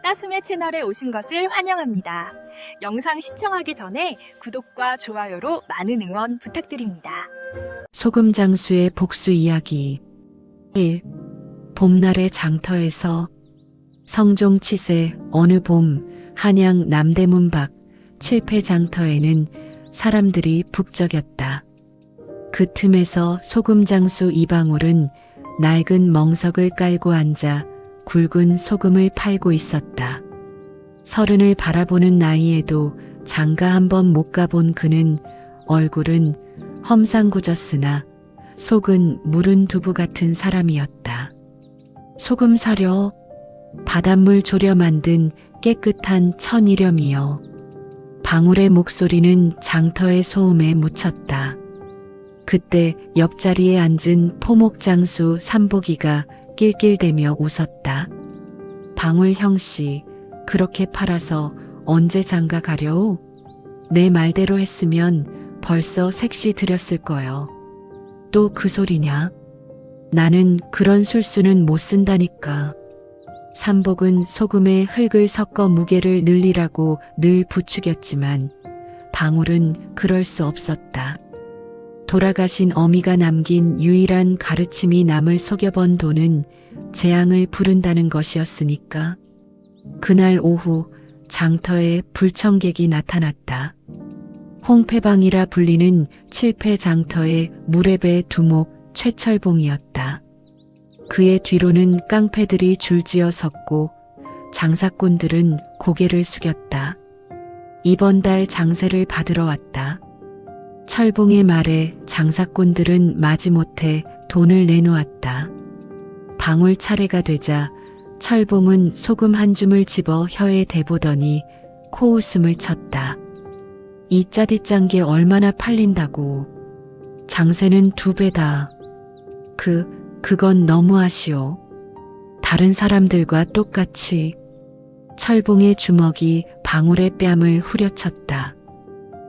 따수매 채널에 오신 것을 환영합니다. 영상 시청하기 전에 구독과 좋아요로 많은 응원 부탁드립니다. 소금 장수의 복수 이야기 1. 봄날의 장터에서 성종치세 어느 봄 한양 남대문 밖 칠패 장터에는 사람들이 북적였다. 그 틈에서 소금 장수 이방울은 낡은 멍석을 깔고 앉아 굵은 소금을 팔고 있었다. 30을 바라보는 나이에도 장가 한번 못 가본 그는 얼굴은 험상궂었으나 속은 무른 두부 같은 사람이었다. 소금 사려 바닷물 졸여 만든 깨끗한 천일염이여. 방울의 목소리는 장터의 소음에 묻혔다. 그때 옆자리에 앉은 포목장수 삼복이가 낄낄대며 웃었다. 방울 형씨, 그렇게 팔아서 언제 장가 가려우? 내 말대로 했으면 벌써 색시 들였을 거요. 또 그 소리냐? 나는 그런 술수는 못 쓴다니까. 삼복은 소금에 흙을 섞어 무게를 늘리라고 늘 부추겼지만 방울은 그럴 수 없었다. 돌아가신 어미가 남긴 유일한 가르침이 남을 속여본 돈은 재앙을 부른다는 것이었으니까. 그날 오후 장터에 불청객이 나타났다. 홍패방이라 불리는 칠패 장터의 무례배 두목 최철봉이었다. 그의 뒤로는 깡패들이 줄지어 섰고 장사꾼들은 고개를 숙였다. 이번 달 장세를 받으러 왔다. 철봉의 말에 장사꾼들은 마지못해 돈을 내놓았다. 방울 차례가 되자 철봉은 소금 한 줌을 집어 혀에 대보더니 코웃음을 쳤다. 이 짜디짠 게 얼마나 팔린다고. 장세는 2배다. 그건 너무하시오. 다른 사람들과 똑같이. 철봉의 주먹이 방울의 뺨을 후려쳤다.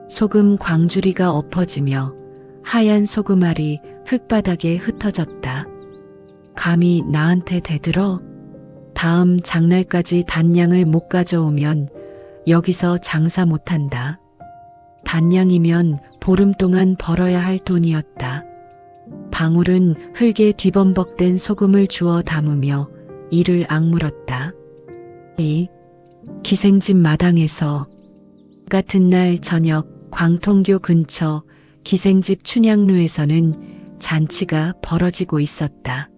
소금 광주리가 엎어지며 하얀 소금알이 흙바닥에 흩어졌다. 감히 나한테 대들어? 다음 장날까지 단량을 못 가져오면 여기서 장사 못한다. 단량이면 보름 동안 벌어야 할 돈이었다. 방울은 흙에 뒤범벅된 소금을 주워 담으며 이를 악물었다. 이 기생집 마당에서 같은 날 저녁 광통교 근처 기생집 춘향루에서는 잔치가 벌어지고 있었다.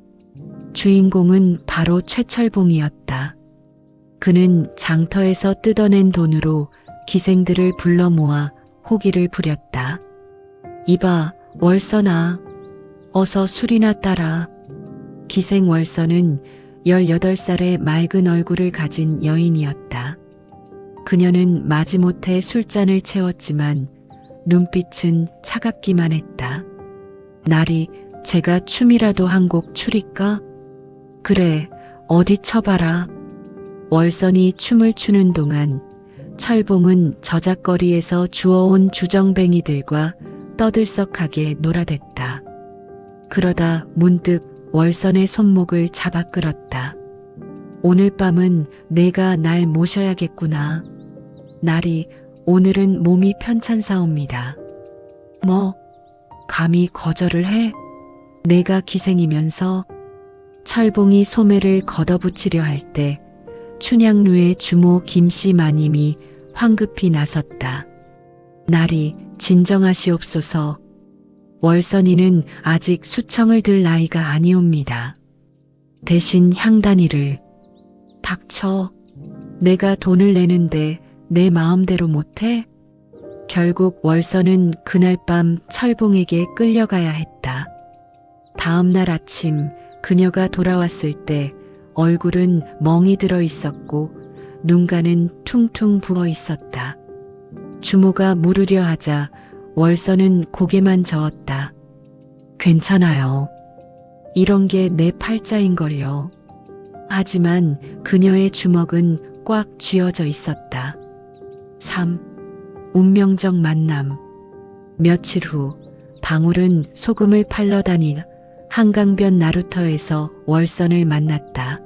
주인공은 바로 최철봉이었다. 그는 장터에서 뜯어낸 돈으로 기생들을 불러 모아 호기를 부렸다. 이봐, 월선아. 어서 술이나 따라. 기생 월선은 18살의 맑은 얼굴을 가진 여인이었다. 그녀는 마지못해 술잔을 채웠지만 눈빛은 차갑기만 했다. 나리, 제가 춤이라도 한 곡 추릴까? 그래, 어디 쳐봐라. 월선이 춤을 추는 동안 철봉은 저작거리에서 주워온 주정뱅이들과 떠들썩하게 놀아댔다. 그러다 문득 월선의 손목을 잡아 끌었다. 오늘 밤은 내가 날 모셔야겠구나. 나리, 오늘은 몸이 편찮사옵니다. 뭐? 감히 거절을 해? 내가 기생이면서? 철봉이 소매를 걷어붙이려 할 때 춘향루의 주모 김씨 마님이 황급히 나섰다. 나리, 진정하시옵소서. 월선이는 아직 수청을 들 나이가 아니옵니다. 대신 향단이를. 닥쳐. 내가 돈을 내는데 내 마음대로 못해? 결국 월선은 그날 밤 철봉에게 끌려가야 했다. 다음 날 아침 그녀가 돌아왔을 때 얼굴은 멍이 들어 있었고 눈가는 퉁퉁 부어 있었다. 주모가 물으려 하자 월선은 고개만 저었다. 괜찮아요. 이런 게 내 팔자인걸요. 하지만 그녀의 주먹은 꽉 쥐어져 있었다. 3. 운명적 만남. 며칠 후 방울은 소금을 팔러 다닌 한강변 나루터에서 월선을 만났다.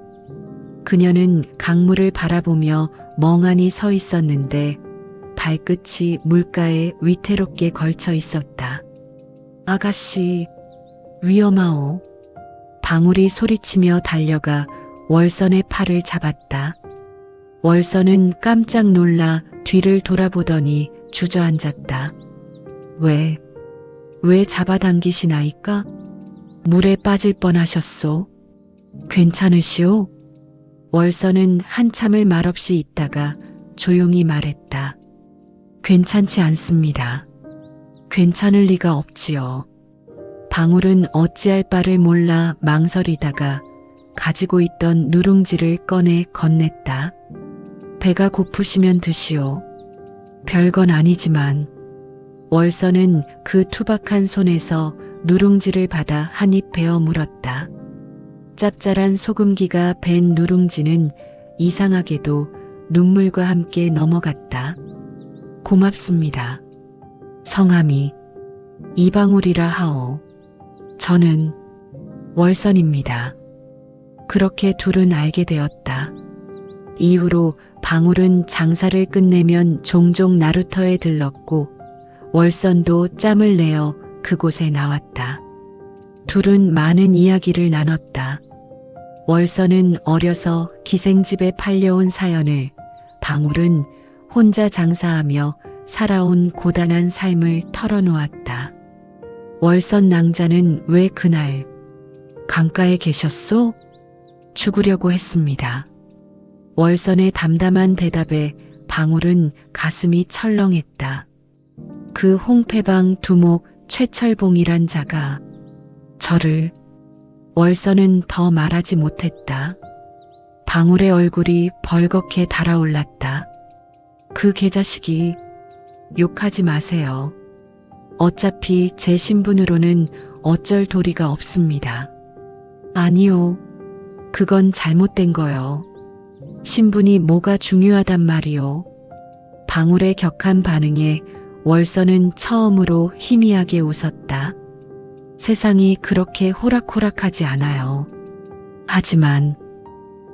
그녀는 강물을 바라보며 멍하니 서 있었는데 발끝이 물가에 위태롭게 걸쳐 있었다. 아가씨, 위험하오. 방울이 소리치며 달려가 월선의 팔을 잡았다. 월선은 깜짝 놀라 뒤를 돌아보더니 주저앉았다. 왜 잡아당기시나이까? 물에 빠질 뻔하셨소. 괜찮으시오? 월선은 한참을 말없이 있다가 조용히 말했다. 괜찮지 않습니다. 괜찮을 리가 없지요. 방울은 어찌할 바를 몰라 망설이다가 가지고 있던 누룽지를 꺼내 건넸다. 배가 고프시면 드시오. 별건 아니지만. 월선은 그 투박한 손에서 누룽지를 받아 한 입 베어 물었다. 짭짤한 소금기가 밴 누룽지는 이상하게도 눈물과 함께 넘어갔다. 고맙습니다. 성함이 이방울이라 하오. 저는 월선입니다. 그렇게 둘은 알게 되었다. 이후로 방울은 장사를 끝내면 종종 나루터에 들렀고 월선도 짬을 내어 그곳에 나왔다. 둘은 많은 이야기를 나눴다. 월선은 어려서 기생집에 팔려온 사연을, 방울은 혼자 장사하며 살아온 고단한 삶을 털어놓았다. 월선 낭자는 왜 그날 강가에 계셨소? 죽으려고 했습니다. 월선의 담담한 대답에 방울은 가슴이 철렁했다. 그 홍패방 두목 최철봉이란 자가 저를... 월선은 더 말하지 못했다. 방울의 얼굴이 벌겋게 달아올랐다. 그 개자식이... 욕하지 마세요. 어차피 제 신분으로는 어쩔 도리가 없습니다. 아니요. 그건 잘못된 거요. 신분이 뭐가 중요하단 말이요. 방울의 격한 반응에 월선은 처음으로 희미하게 웃었다. 세상이 그렇게 호락호락하지 않아요. 하지만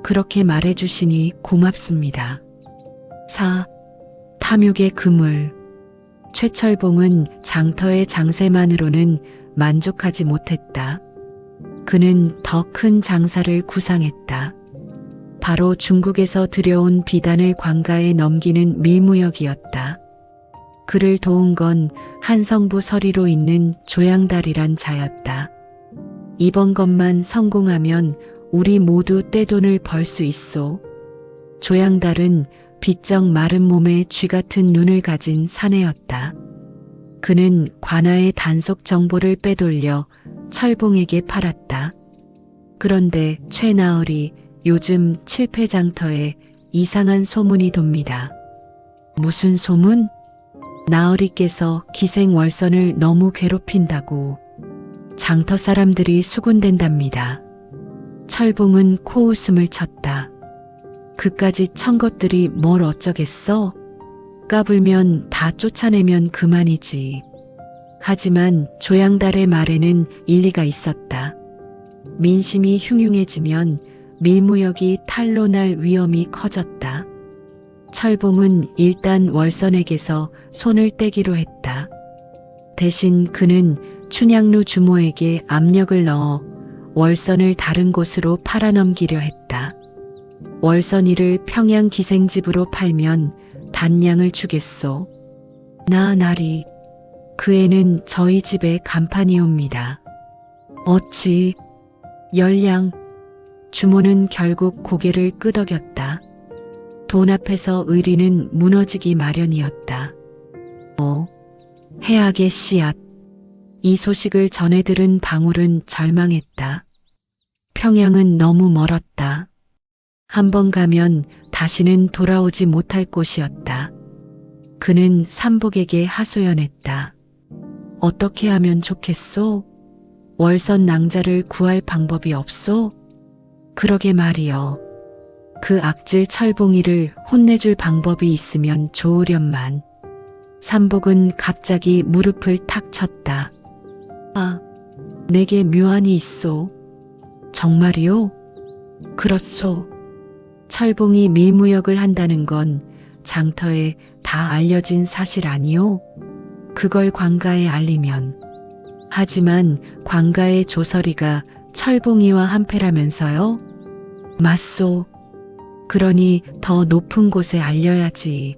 그렇게 말해주시니 고맙습니다. 탐욕의 그물. 최철봉은 장터의 장세만으로는 만족하지 못했다. 그는 더 큰 장사를 구상했다. 바로 중국에서 들여온 비단을 관가에 넘기는 밀무역이었다. 그를 도운 건 한성부 서리로 있는 조양달이란 자였다. 이번 것만 성공하면 우리 모두 떼돈을 벌 수 있소. 조양달은 비쩍 마른 몸에 쥐 같은 눈을 가진 사내였다. 그는 관아의 단속 정보를 빼돌려 철봉에게 팔았다. 그런데 최나얼이 요즘 칠패장터에 이상한 소문이 돕니다. 무슨 소문? 나얼이께서 기생월선을 너무 괴롭힌다고. 장터 사람들이 수군댄답니다. 철봉은 코웃음을 쳤다. 그까지 천 것들이 뭘 어쩌겠어? 까불면 다 쫓아내면 그만이지. 하지만 조양달의 말에는 일리가 있었다. 민심이 흉흉해지면 밀무역이 탈로 날 위험이 커졌다. 철봉은 일단 월선에게서 손을 떼기로 했다. 대신 그는 춘향루 주모에게 압력을 넣어 월선을 다른 곳으로 팔아넘기려 했다. 월선이를 평양 기생집으로 팔면 단량을 주겠소. 나리. 그 애는 저희 집의 간판이옵니다. 어찌... 열량. 주모는 결국 고개를 끄덕였다. 돈 앞에서 의리는 무너지기 마련이었다. 해악의 씨앗. 이 소식을 전해 들은 방울은 절망했다. 평양은 너무 멀었다. 한 번 가면 다시는 돌아오지 못할 곳이었다. 그는 삼복에게 하소연했다. 어떻게 하면 좋겠소? 월선 낭자를 구할 방법이 없소? 그러게 말이여. 그 악질 철봉이를 혼내줄 방법이 있으면 좋으련만. 삼복은 갑자기 무릎을 탁 쳤다. 내게 묘안이 있소. 정말이요? 그렇소. 철봉이 밀무역을 한다는 건 장터에 다 알려진 사실 아니오? 그걸 관가에 알리면. 하지만 관가의 조서리가 철봉이와 한패라면서요? 맞소. 그러니 더 높은 곳에 알려야지.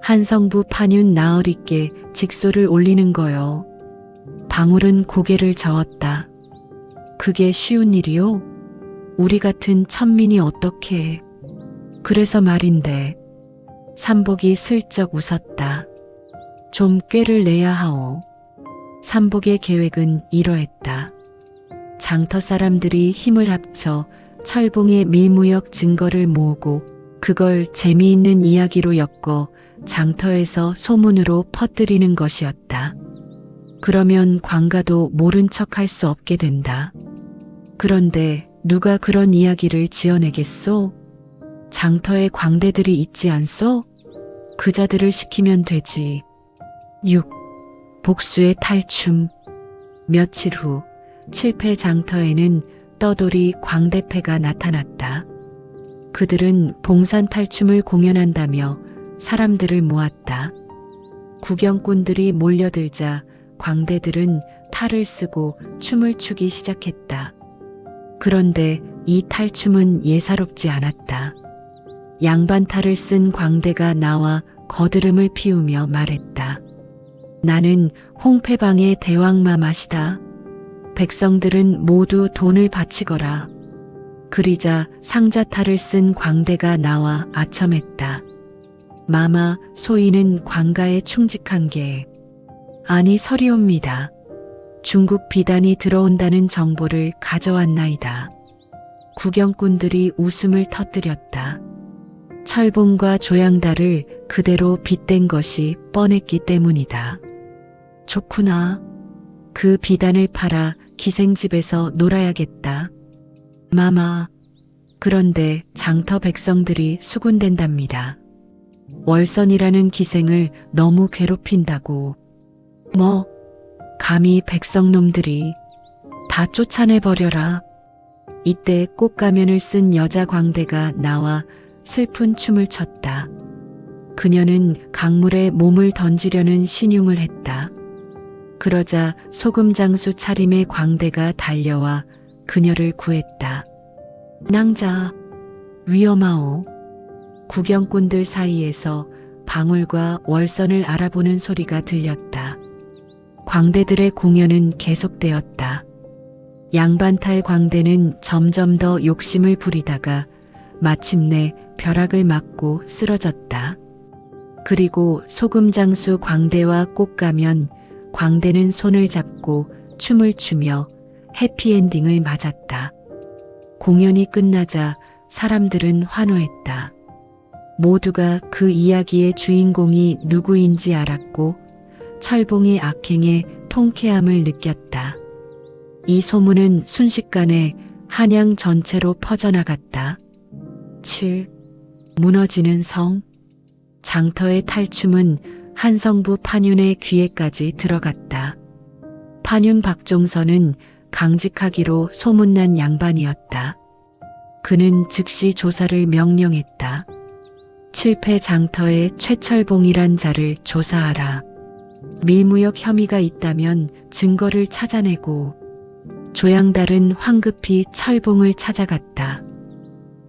한성부 판윤 나으리께 직소를 올리는 거요. 방울은 고개를 저었다. 그게 쉬운 일이요? 우리 같은 천민이 어떻게. 그래서 말인데. 삼복이 슬쩍 웃었다. 좀 꾀를 내야 하오. 삼복의 계획은 이러했다. 장터 사람들이 힘을 합쳐 철봉의 밀무역 증거를 모으고 그걸 재미있는 이야기로 엮어 장터에서 소문으로 퍼뜨리는 것이었다. 그러면 관가도 모른 척 할 수 없게 된다. 그런데 누가 그런 이야기를 지어내겠소? 장터에 광대들이 있지 않소? 그 자들을 시키면 되지. 6. 복수의 탈춤. 며칠 후 칠패 장터에는 떠돌이 광대패가 나타났다. 그들은 봉산 탈춤을 공연한다며 사람들을 모았다. 구경꾼들이 몰려들자 광대들은 탈을 쓰고 춤을 추기 시작했다. 그런데 이 탈춤은 예사롭지 않았다. 양반탈을 쓴 광대가 나와 거드름을 피우며 말했다. 나는 홍패방의 대왕마마시다. 백성들은 모두 돈을 바치거라. 그리자 상자탈을 쓴 광대가 나와 아첨했다. 마마, 소인은 관가에 충직한 게 아니 서리옵니다. 중국 비단이 들어온다는 정보를 가져왔나이다. 구경꾼들이 웃음을 터뜨렸다. 철봉과 조양달을 그대로 빗댄 것이 뻔했기 때문이다. 좋구나. 그 비단을 팔아 기생집에서 놀아야겠다. 마마. 그런데 장터 백성들이 수군댄답니다. 월선이라는 기생을 너무 괴롭힌다고. 뭐? 감히 백성놈들이 다 쫓아내버려라. 이때 꽃가면을 쓴 여자 광대가 나와 슬픈 춤을 췄다. 그녀는 강물에 몸을 던지려는 신용을 했다. 그러자 소금장수 차림의 광대가 달려와 그녀를 구했다. 낭자, 위험하오. 구경꾼들 사이에서 방울과 월선을 알아보는 소리가 들렸다. 광대들의 공연은 계속되었다. 양반탈 광대는 점점 더 욕심을 부리다가 마침내 벼락을 맞고 쓰러졌다. 그리고 소금장수 광대와 꽃가면 광대는 손을 잡고 춤을 추며 해피엔딩을 맞았다. 공연이 끝나자 사람들은 환호했다. 모두가 그 이야기의 주인공이 누구인지 알았고 철봉의 악행에 통쾌함을 느꼈다. 이 소문은 순식간에 한양 전체로 퍼져나갔다. 7. 무너지는 성. 장터의 탈춤은 한성부 판윤의 귀에까지 들어갔다. 판윤 박종선은 강직하기로 소문난 양반이었다. 그는 즉시 조사를 명령했다. 칠패 장터의 최철봉이란 자를 조사하라. 밀무역 혐의가 있다면 증거를 찾아내고. 조양달은 황급히 철봉을 찾아갔다.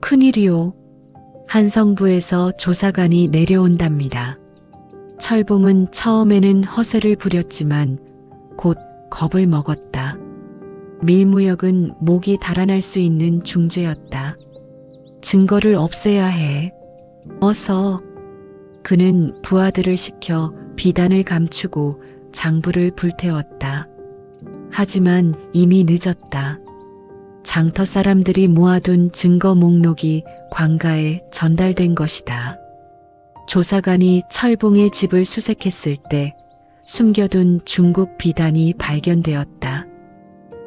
큰일이오. 한성부에서 조사관이 내려온답니다. 철봉은 처음에는 허세를 부렸지만 곧 겁을 먹었다. 밀무역은 목이 달아날 수 있는 중죄였다. 증거를 없애야 해. 어서. 그는 부하들을 시켜 비단을 감추고 장부를 불태웠다. 하지만 이미 늦었다. 장터 사람들이 모아둔 증거 목록이 관가에 전달된 것이다. 조사관이 철봉의 집을 수색했을 때 숨겨둔 중국 비단이 발견되었다.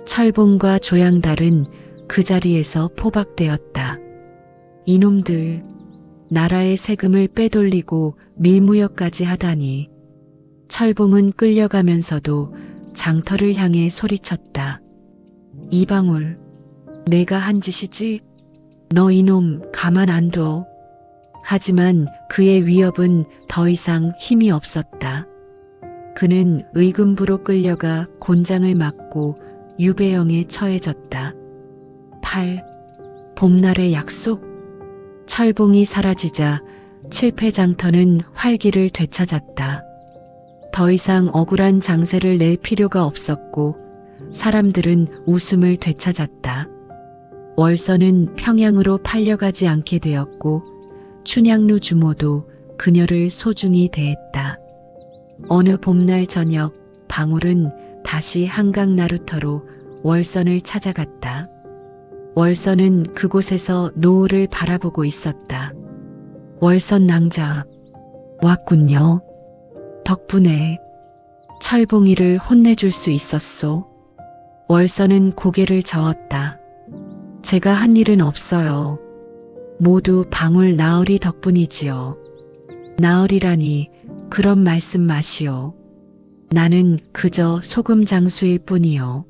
철봉과 조양달은 그 자리에서 포박되었다. 이놈들, 나라의 세금을 빼돌리고 밀무역까지 하다니. 철봉은 끌려가면서도 장터를 향해 소리쳤다. 이방울, 내가 한 짓이지? 너 이놈 가만 안 둬. 하지만 그의 위협은 더 이상 힘이 없었다. 그는 의금부로 끌려가 곤장을 맞고 유배형에 처해졌다. 8. 봄날의 약속. 철봉이 사라지자 칠패장터는 활기를 되찾았다. 더 이상 억울한 장세를 낼 필요가 없었고 사람들은 웃음을 되찾았다. 월선은 평양으로 팔려가지 않게 되었고 춘향루 주모도 그녀를 소중히 대했다. 어느 봄날 저녁 방울은 다시 한강 나루터로 월선을 찾아갔다. 월선은 그곳에서 노을을 바라보고 있었다. 월선 낭자 왔군요. 덕분에 철봉이를 혼내줄 수 있었소. 월선은 고개를 저었다. 제가 한 일은 없어요. 모두 방울 나으리 덕분이지요. 나으리라니 그런 말씀 마시오. 나는 그저 소금 장수일 뿐이요.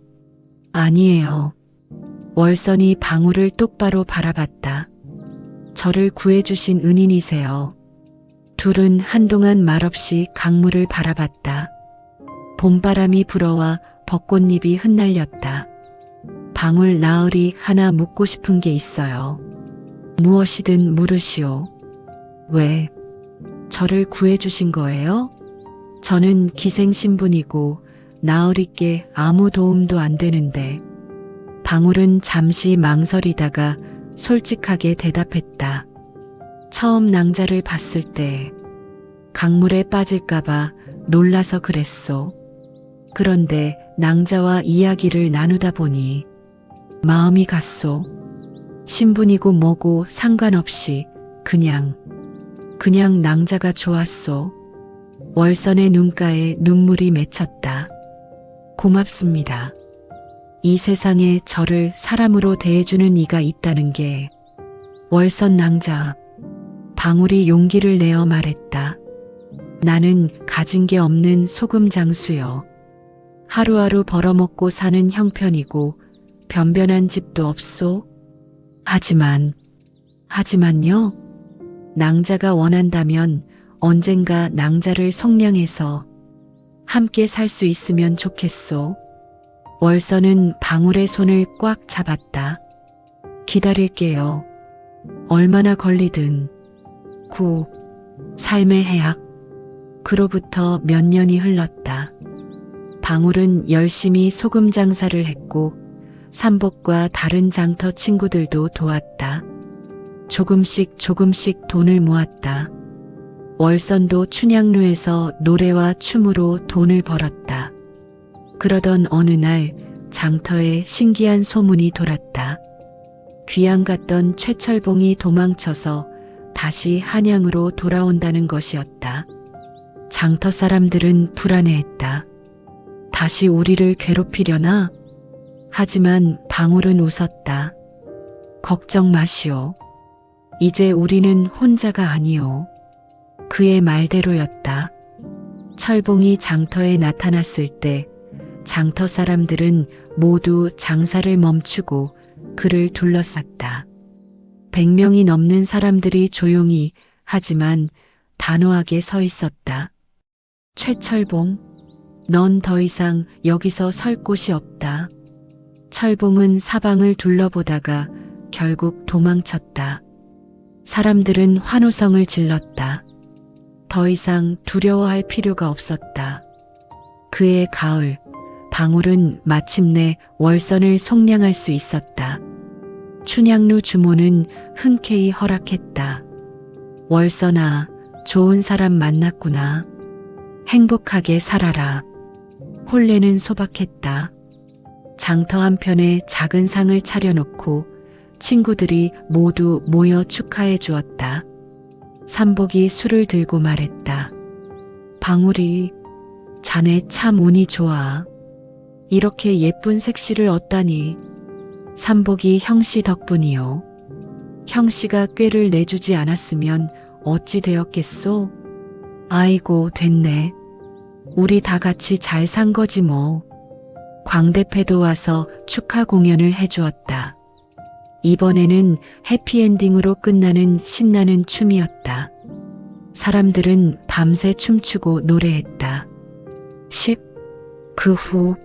아니에요. 월선이 방울을 똑바로 바라봤다. 저를 구해주신 은인이세요. 둘은 한동안 말없이 강물을 바라봤다. 봄바람이 불어와 벚꽃잎이 흩날렸다. 방울 나으리 하나 묻고 싶은 게 있어요. 무엇이든 물으시오. 왜? 저를 구해주신 거예요? 저는 기생신분이고 나으리께 아무 도움도 안 되는데. 방울은 잠시 망설이다가 솔직하게 대답했다. 처음 낭자를 봤을 때 강물에 빠질까봐 놀라서 그랬소. 그런데 낭자와 이야기를 나누다 보니 마음이 갔소. 신분이고 뭐고 상관없이 그냥 낭자가 좋았소. 월선의 눈가에 눈물이 맺혔다. 고맙습니다. 이 세상에 저를 사람으로 대해주는 이가 있다는 게. 월선 낭자. 방울이 용기를 내어 말했다. 나는 가진 게 없는 소금 장수여. 하루하루 벌어먹고 사는 형편이고 변변한 집도 없소. 하지만요. 낭자가 원한다면 언젠가 낭자를 성량해서 함께 살 수 있으면 좋겠소. 월선은 방울의 손을 꽉 잡았다. 기다릴게요. 얼마나 걸리든. 삶의 해악. 그로부터 몇 년이 흘렀다. 방울은 열심히 소금 장사를 했고 삼복과 다른 장터 친구들도 도왔다. 조금씩 돈을 모았다. 월선도 춘향루에서 노래와 춤으로 돈을 벌었다. 그러던 어느 날 장터에 신기한 소문이 돌았다. 귀양 갔던 최철봉이 도망쳐서 다시 한양으로 돌아온다는 것이었다. 장터 사람들은 불안해했다. 다시 우리를 괴롭히려나? 하지만 방울은 웃었다. 걱정 마시오. 이제 우리는 혼자가 아니오. 그의 말대로였다. 철봉이 장터에 나타났을 때 장터 사람들은 모두 장사를 멈추고 그를 둘러쌌다. 100명이 넘는 사람들이 조용히 하지만 단호하게 서 있었다. 최철봉, 넌 더 이상 여기서 설 곳이 없다. 철봉은 사방을 둘러보다가 결국 도망쳤다. 사람들은 환호성을 질렀다. 더 이상 두려워할 필요가 없었다. 그해 가을, 방울은 마침내 월선을 속량할 수 있었다. 춘향루 주모는 흔쾌히 허락했다. 월선아, 좋은 사람 만났구나. 행복하게 살아라. 혼례는 소박했다. 장터 한편에 작은 상을 차려놓고 친구들이 모두 모여 축하해 주었다. 삼복이 술을 들고 말했다. 방울이, 자네 참 운이 좋아. 이렇게 예쁜 색시를 얻다니. 삼복이 형씨 덕분이요. 형씨가 꾀를 내주지 않았으면 어찌 되었겠소? 아이고, 됐네. 우리 다 같이 잘 산 거지 뭐. 광대패도 와서 축하 공연을 해주었다. 이번에는 해피엔딩으로 끝나는 신나는 춤이었다. 사람들은 밤새 춤추고 노래했다. 10. 그 후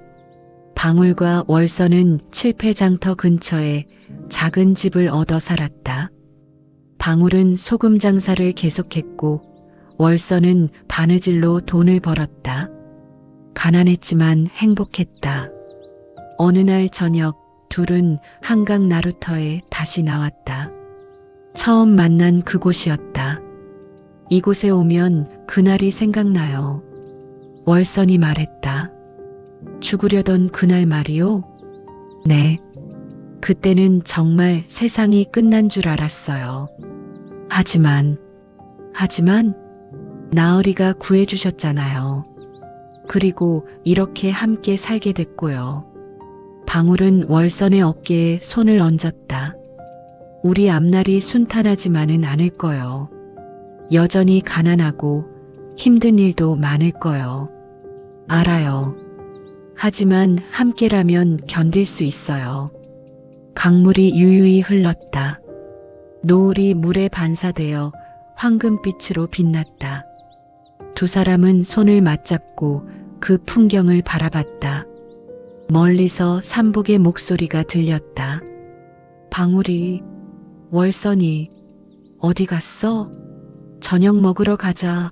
방울과 월서는 칠패장터 근처에 작은 집을 얻어 살았다. 방울은 소금 장사를 계속했고 월서는 바느질로 돈을 벌었다. 가난했지만 행복했다. 어느 날 저녁 둘은 한강 나루터에 다시 나왔다. 처음 만난 그곳이었다. 이곳에 오면 그날이 생각나요. 월선이 말했다. 죽으려던 그날 말이요? 네. 그때는 정말 세상이 끝난 줄 알았어요. 하지만 나으리가 구해주셨잖아요. 그리고 이렇게 함께 살게 됐고요. 방울은 월선의 어깨에 손을 얹었다. 우리 앞날이 순탄하지만은 않을 거요. 여전히 가난하고 힘든 일도 많을 거요. 알아요. 하지만 함께라면 견딜 수 있어요. 강물이 유유히 흘렀다. 노을이 물에 반사되어 황금빛으로 빛났다. 두 사람은 손을 맞잡고 그 풍경을 바라봤다. 멀리서 삼복의 목소리가 들렸다. 방울이, 월선이, 어디 갔어? 저녁 먹으러 가자.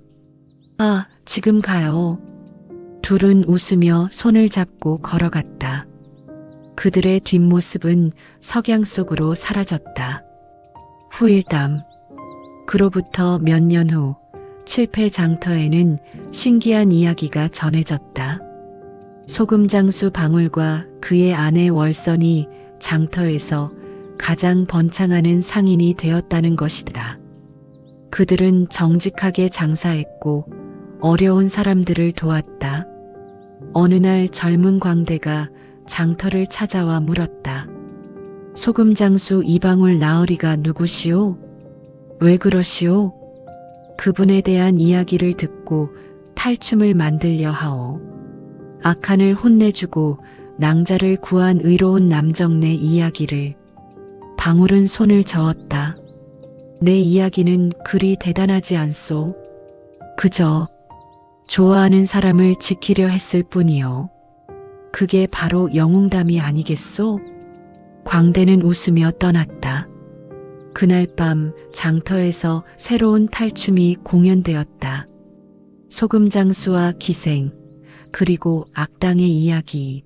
아, 지금 가요. 둘은 웃으며 손을 잡고 걸어갔다. 그들의 뒷모습은 석양 속으로 사라졌다. 후일담. 그로부터 몇 년 후 칠패장터에는 신기한 이야기가 전해졌다. 소금장수 방울과 그의 아내 월선이 장터에서 가장 번창하는 상인이 되었다는 것이다. 그들은 정직하게 장사했고 어려운 사람들을 도왔다. 어느 날 젊은 광대가 장터를 찾아와 물었다. 소금장수 이방울 나으리가 누구시오? 왜 그러시오? 그분에 대한 이야기를 듣고 탈춤을 만들려 하오. 악한을 혼내주고 낭자를 구한 의로운 남정네 이야기를. 방울은 손을 저었다. 내 이야기는 그리 대단하지 않소. 그저 좋아하는 사람을 지키려 했을 뿐이요. 그게 바로 영웅담이 아니겠소? 광대는 웃으며 떠났다. 그날 밤 장터에서 새로운 탈춤이 공연되었다. 소금장수와 기생, 그리고 악당의 이야기.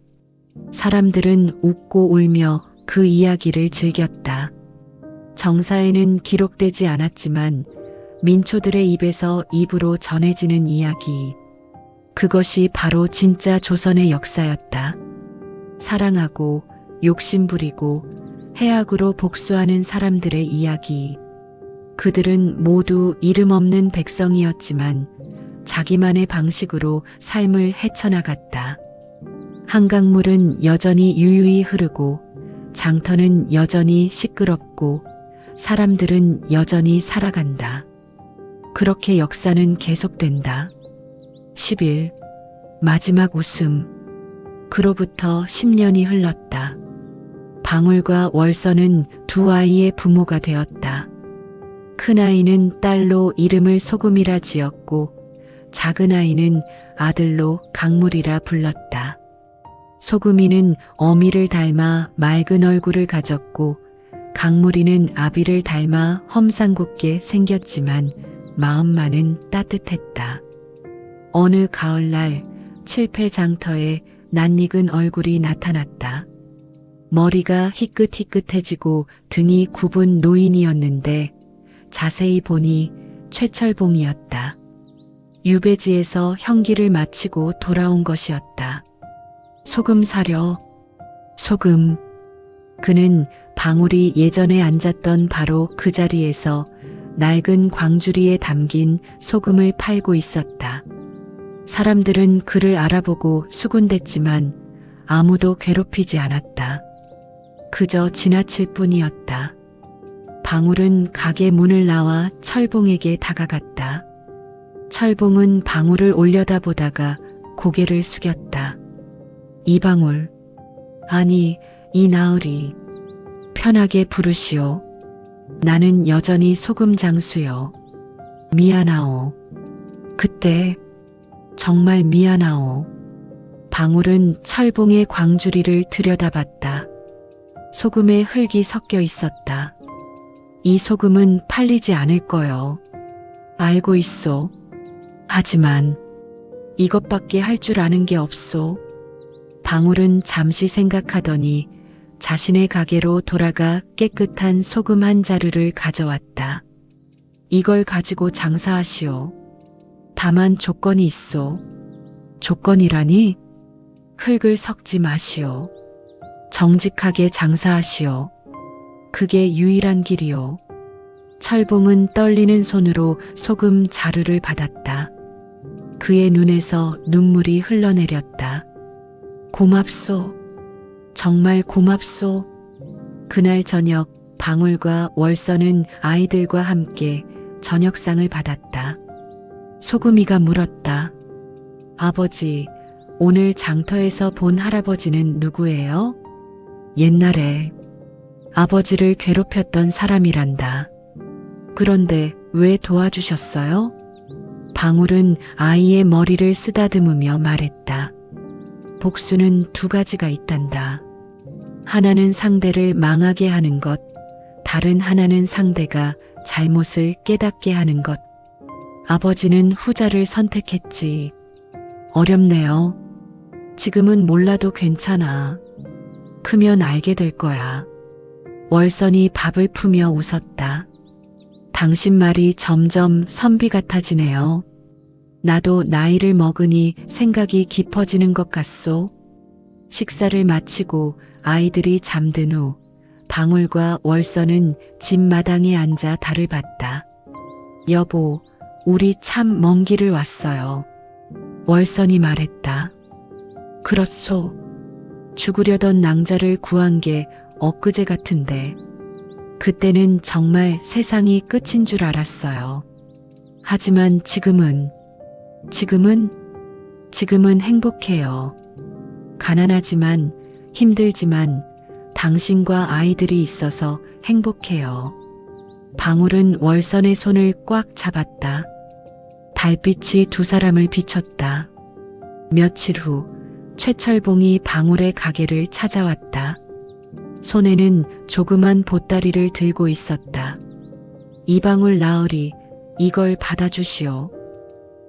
사람들은 웃고 울며 그 이야기를 즐겼다. 정사에는 기록되지 않았지만 민초들의 입에서 입으로 전해지는 이야기. 그것이 바로 진짜 조선의 역사였다. 사랑하고 욕심부리고 해악으로 복수하는 사람들의 이야기. 그들은 모두 이름 없는 백성이었지만 자기만의 방식으로 삶을 헤쳐나갔다. 한강물은 여전히 유유히 흐르고 장터는 여전히 시끄럽고 사람들은 여전히 살아간다. 그렇게 역사는 계속된다. 10일 마지막 웃음. 그로부터 10년이 흘렀다. 방울과 월선은 두 아이의 부모가 되었다. 큰아이는 딸로 이름을 소금이라 지었고 작은아이는 아들로 강물이라 불렀다. 소금이는 어미를 닮아 맑은 얼굴을 가졌고 강물이는 아비를 닮아 험상궂게 생겼지만 마음만은 따뜻했다. 어느 가을날 칠패장터에 낯익은 얼굴이 나타났다. 머리가 희끗희끗해지고 등이 굽은 노인이었는데 자세히 보니 최철봉이었다. 유배지에서 형기를 마치고 돌아온 것이었다. 소금 사려. 소금. 그는 방울이 예전에 앉았던 바로 그 자리에서 낡은 광주리에 담긴 소금을 팔고 있었다. 사람들은 그를 알아보고 수군댔지만 아무도 괴롭히지 않았다. 그저 지나칠 뿐이었다. 방울은 가게 문을 나와 철봉에게 다가갔다. 철봉은 방울을 올려다보다가 고개를 숙였다. 이방울, 아니 이 나으리, 편하게 부르시오. 나는 여전히 소금 장수요. 미안하오. 그때 정말 미안하오. 방울은 철봉의 광주리를 들여다봤다. 소금에 흙이 섞여 있었다. 이 소금은 팔리지 않을 거요. 알고 있소. 하지만 이것밖에 할 줄 아는 게 없소. 방울은 잠시 생각하더니 자신의 가게로 돌아가 깨끗한 소금 한 자루를 가져왔다. 이걸 가지고 장사하시오. 다만 조건이 있소. 조건이라니? 흙을 섞지 마시오. 정직하게 장사하시오. 그게 유일한 길이오. 철봉은 떨리는 손으로 소금 자루를 받았다. 그의 눈에서 눈물이 흘러내렸다. 고맙소. 정말 고맙소. 그날 저녁 방울과 월서는 아이들과 함께 저녁상을 받았다. 소금이가 물었다. 아버지, 오늘 장터에서 본 할아버지는 누구예요? 옛날에 아버지를 괴롭혔던 사람이란다. 그런데 왜 도와주셨어요? 방울은 아이의 머리를 쓰다듬으며 말했다. 복수는 두 가지가 있단다. 하나는 상대를 망하게 하는 것, 다른 하나는 상대가 잘못을 깨닫게 하는 것. 아버지는 후자를 선택했지. 어렵네요. 지금은 몰라도 괜찮아. 크면 알게 될 거야. 월선이 밥을 푸며 웃었다. 당신 말이 점점 선비 같아지네요. 나도 나이를 먹으니 생각이 깊어지는 것 같소. 식사를 마치고 아이들이 잠든 후 방울과 월선은 집 마당에 앉아 달을 봤다. 여보, 우리 참 먼 길을 왔어요. 월선이 말했다. 그렇소. 죽으려던 낭자를 구한 게 엊그제 같은데 그때는 정말 세상이 끝인 줄 알았어요. 하지만 지금은 행복해요. 가난하지만 힘들지만 당신과 아이들이 있어서 행복해요. 방울은 월선의 손을 꽉 잡았다. 달빛이 두 사람을 비췄다. 며칠 후 최철봉이 방울의 가게를 찾아왔다. 손에는 조그만 보따리를 들고 있었다. 이방울 나으리, 이걸 받아주시오.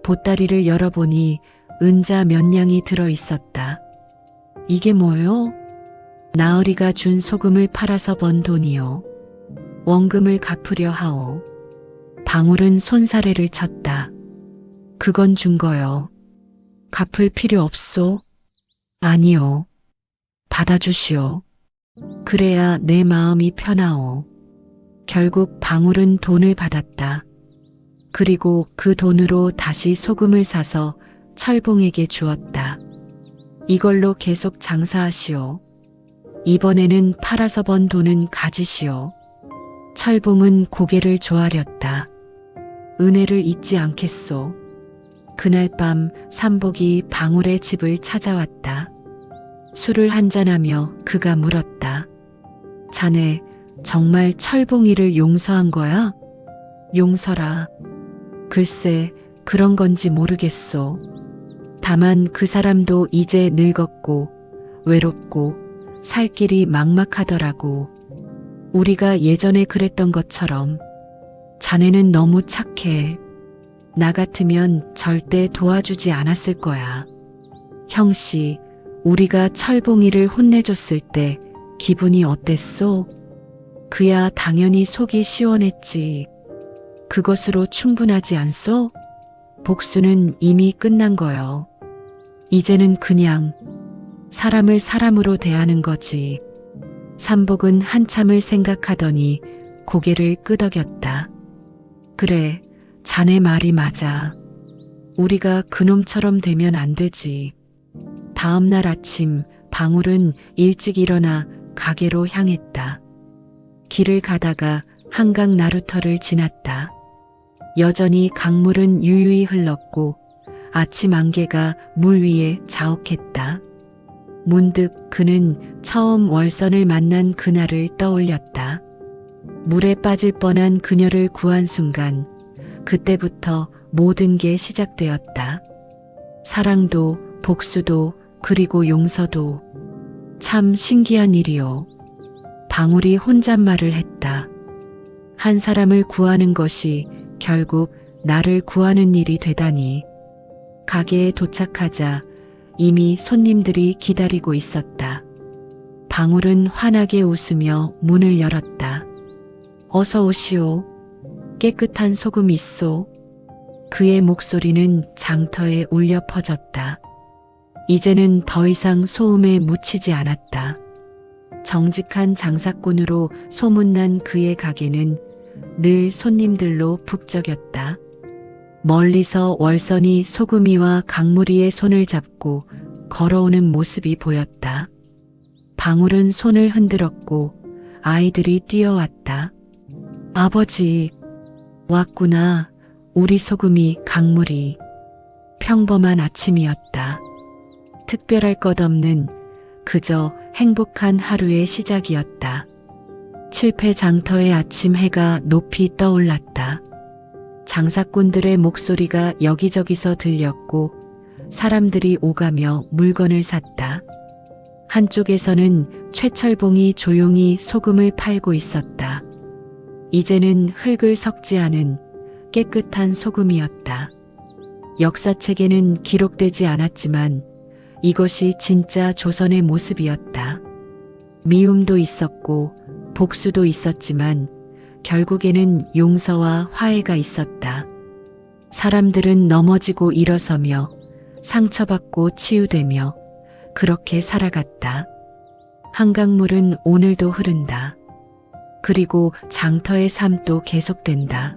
보따리를 열어보니 은자 몇 냥이 들어 있었다. 이게 뭐요? 나으리가 준 소금을 팔아서 번 돈이요. 원금을 갚으려 하오. 방울은 손사래를 쳤다. 그건 준 거요. 갚을 필요 없소. 아니요. 받아주시오. 그래야 내 마음이 편하오. 결국 방울은 돈을 받았다. 그리고 그 돈으로 다시 소금을 사서 철봉에게 주었다. 이걸로 계속 장사하시오. 이번에는 팔아서 번 돈은 가지시오. 철봉은 고개를 조아렸다. 은혜를 잊지 않겠소. 그날 밤 삼복이 방울의 집을 찾아왔다. 술을 한잔하며 그가 물었다. 자네 정말 철봉이를 용서한 거야? 용서라. 글쎄 그런 건지 모르겠소. 다만 그 사람도 이제 늙었고 외롭고 살 길이 막막하더라고. 우리가 예전에 그랬던 것처럼. 자네는 너무 착해. 나 같으면 절대 도와주지 않았을 거야. 형씨, 우리가 철봉이를 혼내줬을 때 기분이 어땠소? 그야 당연히 속이 시원했지. 그것으로 충분하지 않소? 복수는 이미 끝난 거요. 이제는 그냥 사람을 사람으로 대하는 거지. 삼복은 한참을 생각하더니 고개를 끄덕였다. 그래, 자네 말이 맞아. 우리가 그놈처럼 되면 안 되지. 다음 날 아침 방울은 일찍 일어나 가게로 향했다. 길을 가다가 한강 나루터를 지났다. 여전히 강물은 유유히 흘렀고 아침 안개가 물 위에 자욱했다. 문득 그는 처음 월선을 만난 그날을 떠올렸다. 물에 빠질 뻔한 그녀를 구한 순간, 그때부터 모든 게 시작되었다. 사랑도, 복수도, 그리고 용서도. 참 신기한 일이요. 방울이 혼잣말을 했다. 한 사람을 구하는 것이 결국 나를 구하는 일이 되다니. 가게에 도착하자 이미 손님들이 기다리고 있었다. 방울은 환하게 웃으며 문을 열었다. 어서 오시오. 깨끗한 소금 있소. 그의 목소리는 장터에 울려 퍼졌다. 이제는 더 이상 소음에 묻히지 않았다. 정직한 장사꾼으로 소문난 그의 가게는 늘 손님들로 북적였다. 멀리서 월선이 소금이와 강무리의 손을 잡고 걸어오는 모습이 보였다. 방울은 손을 흔들었고 아이들이 뛰어왔다. 아버지, 왔구나. 우리 소금이, 강무리. 평범한 아침이었다. 특별할 것 없는 그저 행복한 하루의 시작이었다. 칠패장터의 아침 해가 높이 떠올랐다. 장사꾼들의 목소리가 여기저기서 들렸고 사람들이 오가며 물건을 샀다. 한쪽에서는 최철봉이 조용히 소금을 팔고 있었다. 이제는 흙을 섞지 않은 깨끗한 소금이었다. 역사책에는 기록되지 않았지만 이것이 진짜 조선의 모습이었다. 미움도 있었고 복수도 있었지만 결국에는 용서와 화해가 있었다. 사람들은 넘어지고 일어서며 상처받고 치유되며 그렇게 살아갔다. 한강물은 오늘도 흐른다. 그리고 장터의 삶도 계속된다.